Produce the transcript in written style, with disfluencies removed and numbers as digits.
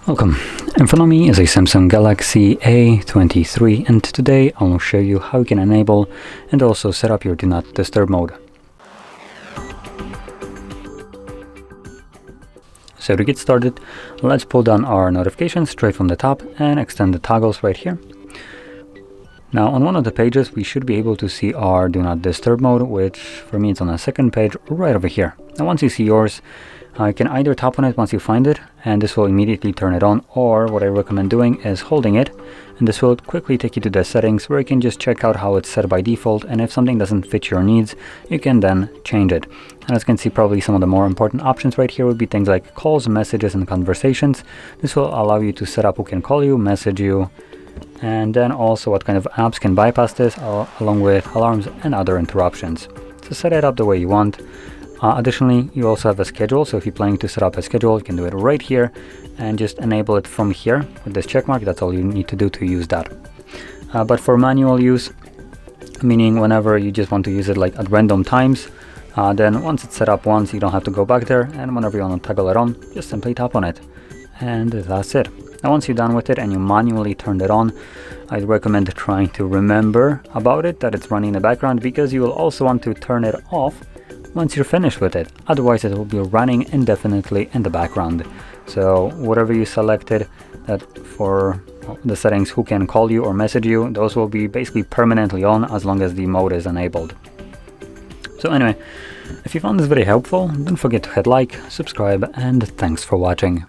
Welcome. In front of me is a Samsung Galaxy A23, and today I'll show you how you can enable and also set up your Do Not Disturb mode. So to get started, let's pull down our notifications straight from the top and extend the toggles right here. Now on one of the pages we should be able to see our Do Not Disturb mode, which for me it's on the second page right over here. Now once you see yours, you can either tap on it once you find it, and this will immediately turn it on, or what I recommend doing is holding it, and this will quickly take you to the settings where you can just check out how it's set by default, and if something doesn't fit your needs, you can then change it. And as you can see, probably some of the more important options right here would be things like calls, messages, and conversations. This will allow you to set up who can call you, message you, and then also what kind of apps can bypass this, along with alarms and other interruptions. So set it up the way you want. Additionally, you also have a schedule, so if you're planning to set up a schedule, you can do it right here and just enable it from here with this check mark. That's all you need to do to use that. But for manual use, meaning whenever you just want to use it like at random times, then once it's set up once, you don't have to go back there, and whenever you want to toggle it on, just simply tap on it. And that's it. Now once you're done with it and you manually turned it on, I'd recommend trying to remember about it, that it's running in the background, because you will also want to turn it off once you're finished with it. Otherwise it will be running indefinitely in the background. So whatever you selected that for the settings, who can call you or message you, those will be basically permanently on as long as the mode is enabled. So anyway, if you found this very helpful, don't forget to hit like, subscribe, and thanks for watching.